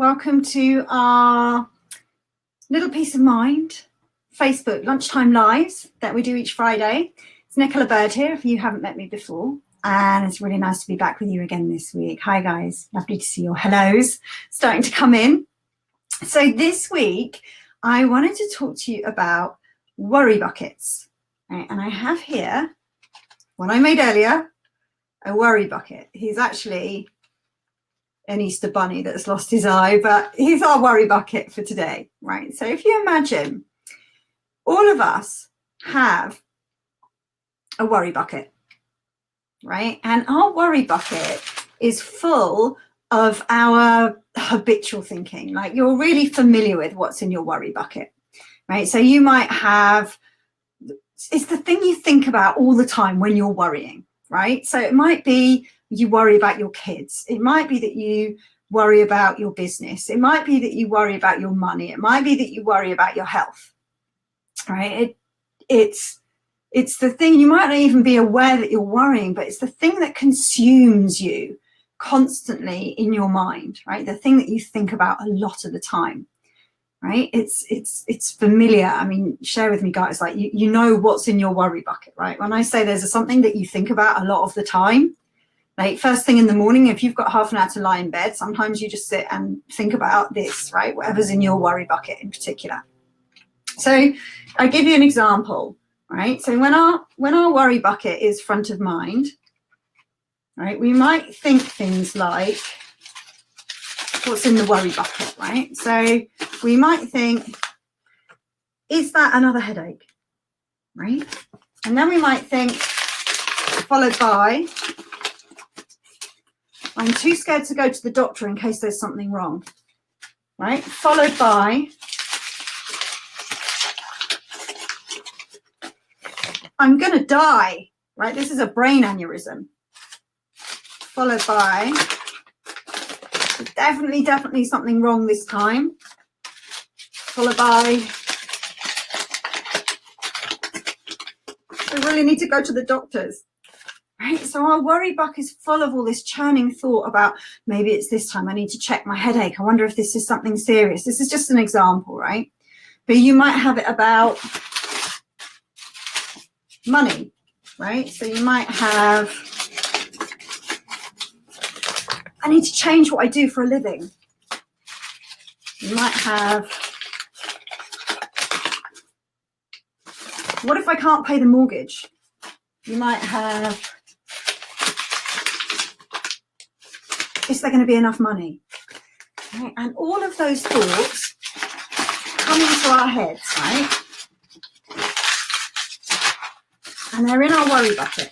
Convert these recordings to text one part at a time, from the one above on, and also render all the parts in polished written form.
Welcome to our Little Peace of Mind Facebook lunchtime lives that we do each Friday. It's Nicola Bird here, if you haven't met me before, and it's really nice to be back with you again this week. Hi guys, lovely to see your hellos starting to come in. So this week, I wanted to talk to you about worry buckets. Right? And I have here, one I made earlier, a worry bucket. He's actually an Easter bunny that's lost his eye, but he's our worry bucket for today, right? So if you imagine, all of us have a worry bucket, right? And our worry bucket is full of our habitual thinking. Like, you're really familiar with what's in your worry bucket, right? So you might have, it's the thing you think about all the time when you're worrying, right? So it might be you worry about your kids. It might be that you worry about your business. It might be that you worry about your money. It might be that you worry about your health, right? It's the thing, you might not even be aware that you're worrying, but it's the thing that consumes you constantly in your mind, right? The thing that you think about a lot of the time, right? It's familiar. I mean, share with me, guys, like you know what's in your worry bucket, right? When I say there's something that you think about a lot of the time, like first thing in the morning, if you've got half an hour to lie in bed, sometimes you just sit and think about this, right? Whatever's in your worry bucket in particular. So I give you an example, right? So when our worry bucket is front of mind, right, we might think things like, what's in the worry bucket, right? So we might think, is that another headache, right? And then we might think, followed by, I'm too scared to go to the doctor in case there's something wrong, right? Followed by, I'm going to die, right? This is a brain aneurysm. Followed by, definitely something wrong this time. Followed by, I really need to go to the doctors. Right? So our worry bucket is full of all this churning thought about, maybe it's this time, I need to check my headache. I wonder if this is something serious. This is just an example, right? But you might have it about money, right? So you might have, I need to change what I do for a living. You might have, what if I can't pay the mortgage? You might have, is there going to be enough money? Right? And all of those thoughts come into our heads, right? And they're in our worry bucket.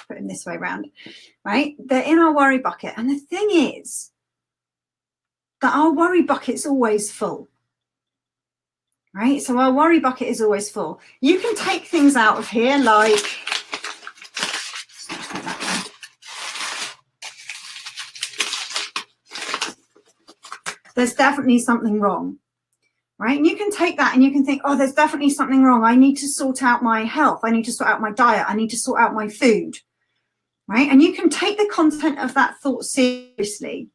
Put them this way around, right? They're in our worry bucket. And the thing is that our worry bucket's always full, right? So our worry bucket is always full. You can take things out of here like, there's definitely something wrong, right? And you can take that and you can think, oh, there's definitely something wrong. I need to sort out my health. I need to sort out my diet. I need to sort out my food, right? And you can take the content of that thought seriously.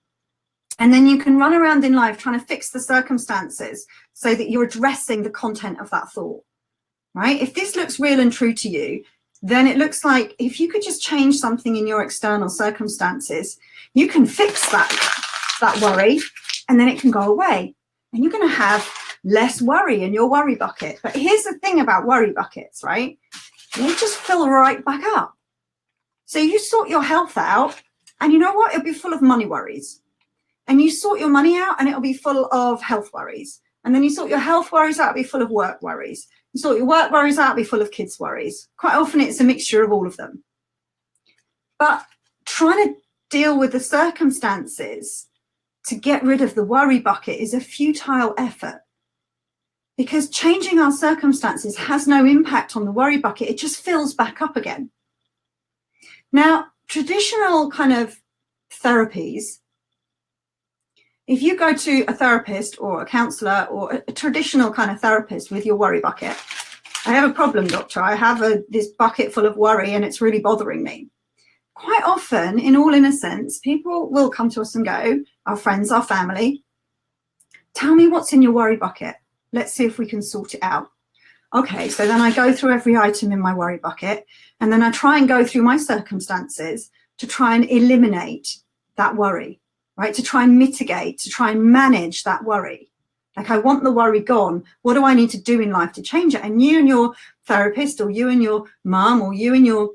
And then you can run around in life trying to fix the circumstances so that you're addressing the content of that thought, right? If this looks real and true to you, then it looks like if you could just change something in your external circumstances, you can fix that worry, and then it can go away. And you're going to have less worry in your worry bucket. But here's the thing about worry buckets, right? They just fill right back up. So you sort your health out, and you know what? It'll be full of money worries. And you sort your money out, and it'll be full of health worries. And then you sort your health worries out, it'll be full of work worries. You sort your work worries out, it'll be full of kids worries. Quite often it's a mixture of all of them. But trying to deal with the circumstances to get rid of the worry bucket is a futile effort, because changing our circumstances has no impact on the worry bucket. It just fills back up again. Now, traditional kind of therapies, if you go to a therapist or a counselor or a traditional kind of therapist with your worry bucket, I have a problem, doctor. I have this bucket full of worry and it's really bothering me. quite often, in all innocence, people will come to us and go, our friends, our family, tell me what's in your worry bucket. Let's see if we can sort it out. Okay, so then I go through every item in my worry bucket, and then I try and go through my circumstances to try and eliminate that worry, right? To try and mitigate, to try and manage that worry. Like, I want the worry gone. What do I need to do in life to change it? And you and your therapist, or you and your mum, or you and your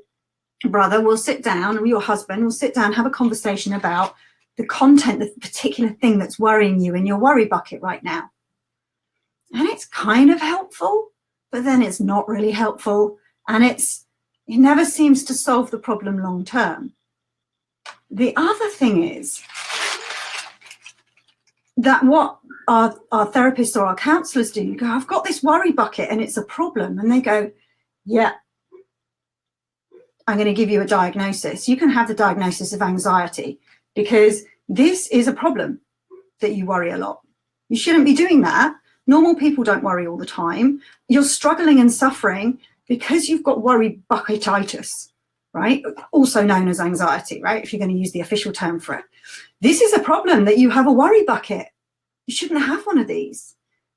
brother will sit down, or your husband will sit down, have a conversation about the content, the particular thing that's worrying you in your worry bucket right now. And it's kind of helpful, but then it's not really helpful, and it never seems to solve the problem long term. The other thing is that what our therapists or our counselors do, you go, I've got this worry bucket and it's a problem. And they go, yeah, I'm going to give you a diagnosis. You can have the diagnosis of anxiety because this is a problem that you worry a lot. You shouldn't be doing that. Normal people don't worry all the time. You're struggling and suffering because you've got worry bucketitis, right? Also known as anxiety, right? If you're going to use the official term for it. This is a problem that you have a worry bucket. You shouldn't have one of these.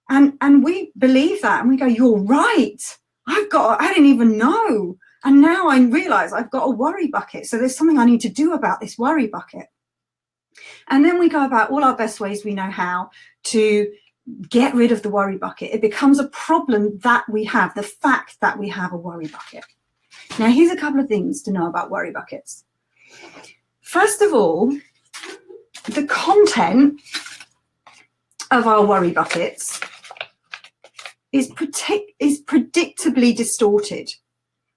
And we believe that, and we go, you're right. I didn't even know. And now I realize I've got a worry bucket. So there's something I need to do about this worry bucket. And then we go about all our best ways we know how to get rid of the worry bucket. It becomes a problem that we have, the fact that we have a worry bucket. Now, here's a couple of things to know about worry buckets. First of all, the content of our worry buckets is predictably distorted.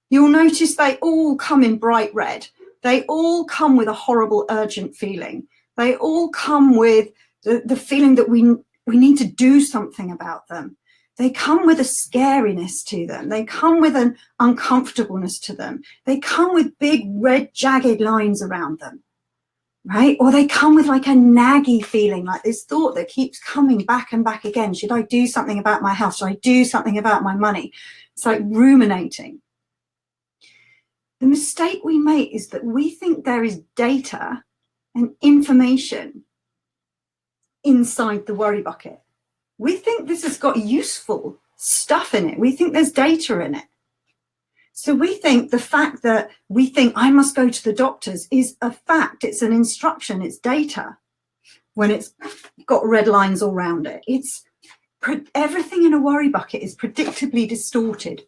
You'll notice they all come in bright red. They all come with a horrible, urgent feeling. They all come with the feeling that we need to do something about them. They come with a scariness to them. They come with an uncomfortableness to them. They come with big red jagged lines around them, right? Or they come with like a naggy feeling, like this thought that keeps coming back and back again. Should I do something about my health? Should I do something about my money? It's like ruminating. The mistake we make is that we think there is data and information inside the worry bucket. We think this has got useful stuff in it. We think there's data in it. So we think the fact that we think I must go to the doctors is a fact. It's an instruction. It's data when it's got red lines all around it. Everything in a worry bucket is predictably distorted.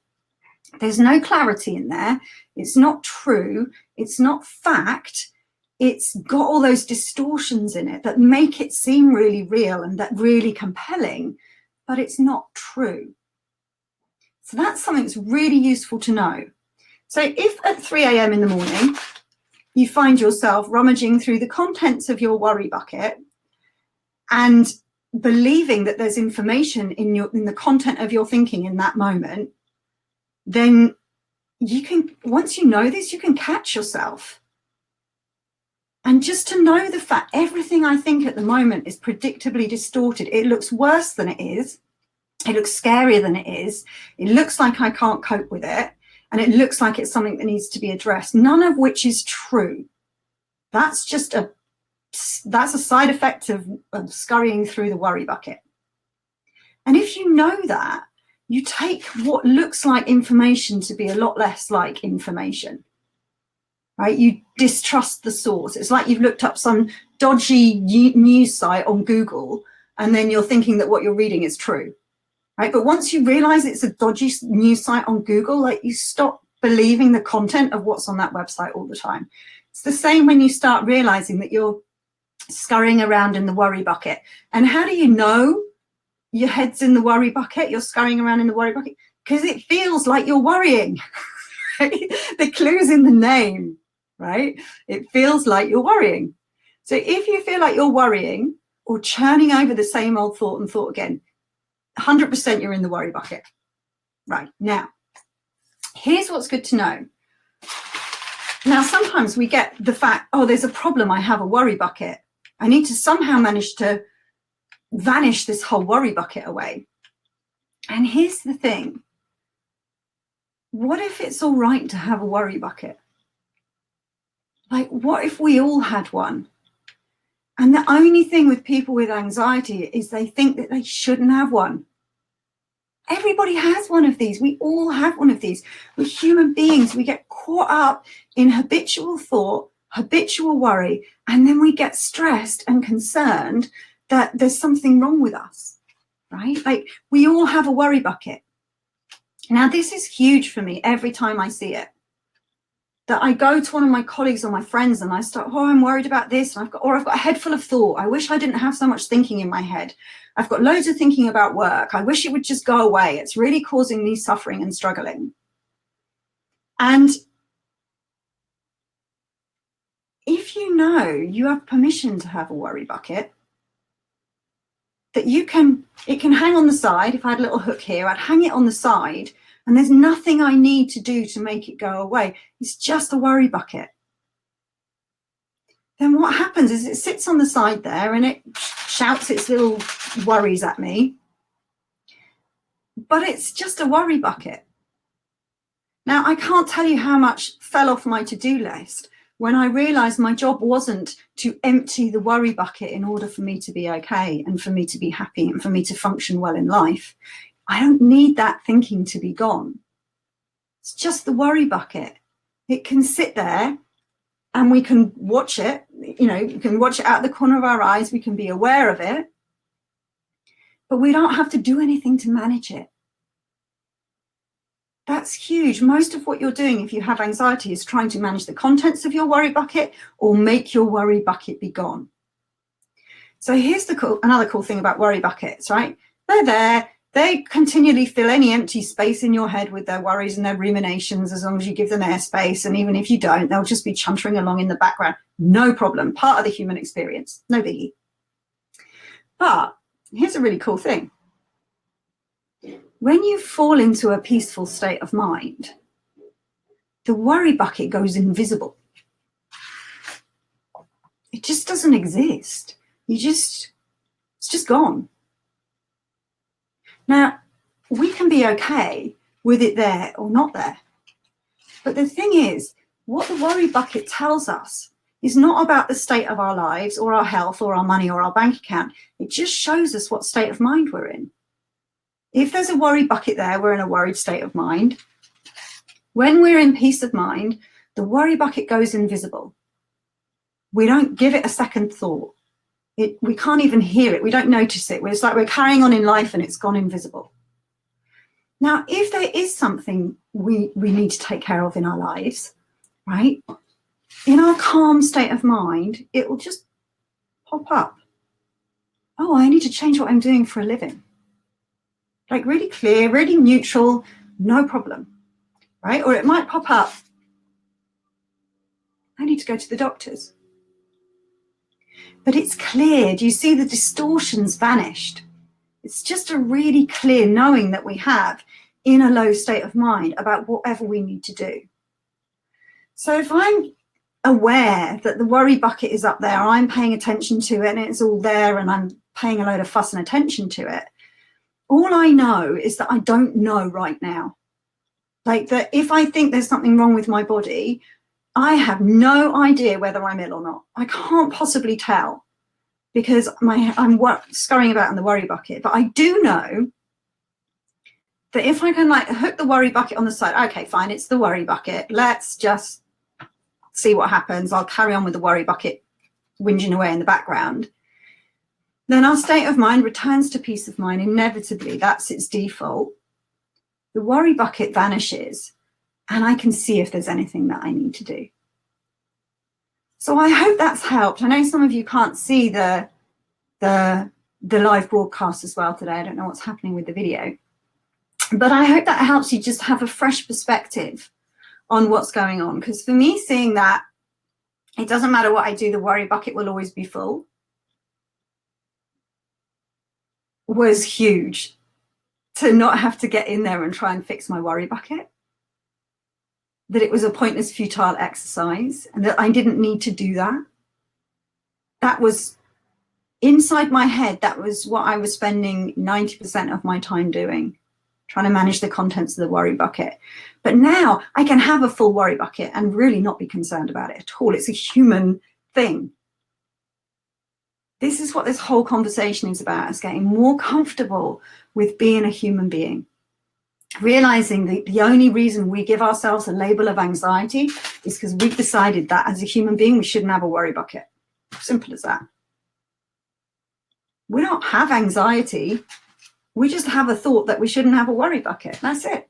There's no clarity in there. It's not true. It's not fact. It's got all those distortions in it that make it seem really real and that really compelling, but it's not true. So that's something that's really useful to know. So if at 3 a.m. in the morning, you find yourself rummaging through the contents of your worry bucket and believing that there's information in the content of your thinking in that moment, then you can, once you know this, you can catch yourself. And just to know the fact, everything I think at the moment is predictably distorted. It looks worse than it is. It looks scarier than it is. It looks like I can't cope with it. And it looks like it's something that needs to be addressed, none of which is true. That's just that's a side effect of scurrying through the worry bucket. And if you know that, you take what looks like information to be a lot less like information. Right? You distrust the source. It's like you've looked up some dodgy news site on Google and then you're thinking that what you're reading is true, right? But once you realize it's a dodgy news site on Google, like, you stop believing the content of what's on that website all the time. It's the same when you start realizing that you're scurrying around in the worry bucket. And how do you know your head's in the worry bucket? You're scurrying around in the worry bucket because it feels like you're worrying. Right? The clue's in the name. Right? It feels like you're worrying. So if you feel like you're worrying or churning over the same old thought and thought again, 100% you're in the worry bucket. Right. Now, here's what's good to know. Now, sometimes we get the fact, oh, there's a problem. I have a worry bucket. I need to somehow manage to vanish this whole worry bucket away. And here's the thing. What if it's all right to have a worry bucket? Like, what if we all had one? And the only thing with people with anxiety is they think that they shouldn't have one. Everybody has one of these. We all have one of these. We're human beings. We get caught up in habitual thought, habitual worry, and then we get stressed and concerned that there's something wrong with us, right? Like, we all have a worry bucket. Now, this is huge for me every time I see it. That I go to one of my colleagues or my friends and I start, oh, I'm worried about this, and I've got a head full of thought. I wish I didn't have so much thinking in my head. I've got loads of thinking about work. I wish it would just go away. It's really causing me suffering and struggling. And if you know you have permission to have a worry bucket, that it can hang on the side. If I had a little hook here, I'd hang it on the side, and there's nothing I need to do to make it go away. It's just a worry bucket. Then what happens is it sits on the side there and it shouts its little worries at me. But it's just a worry bucket. Now, I can't tell you how much fell off my to-do list when I realized my job wasn't to empty the worry bucket in order for me to be okay and for me to be happy and for me to function well in life. I don't need that thinking to be gone. It's just the worry bucket. It can sit there and we can watch it, you know, we can watch it out the corner of our eyes, we can be aware of it, but we don't have to do anything to manage it. That's huge. Most of what you're doing if you have anxiety is trying to manage the contents of your worry bucket or make your worry bucket be gone. So here's another cool thing about worry buckets, right? They're there. They continually fill any empty space in your head with their worries and their ruminations as long as you give them airspace. And even if you don't, they'll just be chuntering along in the background. No problem. Part of the human experience. No biggie. But here's a really cool thing. When you fall into a peaceful state of mind, the worry bucket goes invisible. It just doesn't exist. It's just gone. Now, we can be okay with it there or not there. But the thing is, what the worry bucket tells us is not about the state of our lives or our health or our money or our bank account. It just shows us what state of mind we're in. If there's a worry bucket there, we're in a worried state of mind. When we're in peace of mind, the worry bucket goes invisible. We don't give it a second thought. We can't even hear it. We don't notice it. It's like we're carrying on in life and it's gone invisible. Now, if there is something we need to take care of in our lives, right, in our calm state of mind, it will just pop up. Oh, I need to change what I'm doing for a living. Like really clear, really neutral, no problem, right? Or it might pop up. I need to go to the doctors. But it's clear. Do you see the distortions vanished? It's just a really clear knowing that we have in a low state of mind about whatever we need to do. So if I'm aware that the worry bucket is up there, I'm paying attention to it and it's all there and I'm paying a load of fuss and attention to it, all I know is that I don't know right now. Like that if I think there's something wrong with my body, I have no idea whether I'm ill or not. I can't possibly tell because I'm scurrying about in the worry bucket. But I do know that if I can like hook the worry bucket on the side, okay, fine, it's the worry bucket. Let's just see what happens. I'll carry on with the worry bucket whinging away in the background. Then our state of mind returns to peace of mind. Inevitably, that's its default. The worry bucket vanishes and I can see if there's anything that I need to do. So I hope that's helped. I know some of you can't see the live broadcast as well today. I don't know what's happening with the video. But I hope that helps you just have a fresh perspective on what's going on. Because for me, seeing that, it doesn't matter what I do, the worry bucket will always be full, was huge. To not have to get in there and try and fix my worry bucket. That it was a pointless, futile exercise and that I didn't need to do that. That was inside my head. That was what I was spending 90% of my time doing. trying to manage the contents of the worry bucket. But now I can have a full worry bucket and really not be concerned about it at all. It's a human thing. This is what this whole conversation is about, is getting more comfortable with being a human being. Realizing that the only reason we give ourselves a label of anxiety is because we've decided that as a human being, we shouldn't have a worry bucket. Simple as that. We don't have anxiety. We just have a thought that we shouldn't have a worry bucket. That's it.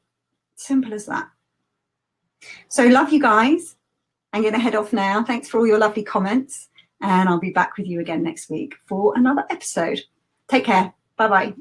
Simple as that. So love you guys. I'm going to head off now. Thanks for all your lovely comments. And I'll be back with you again next week for another episode. Take care. Bye-bye.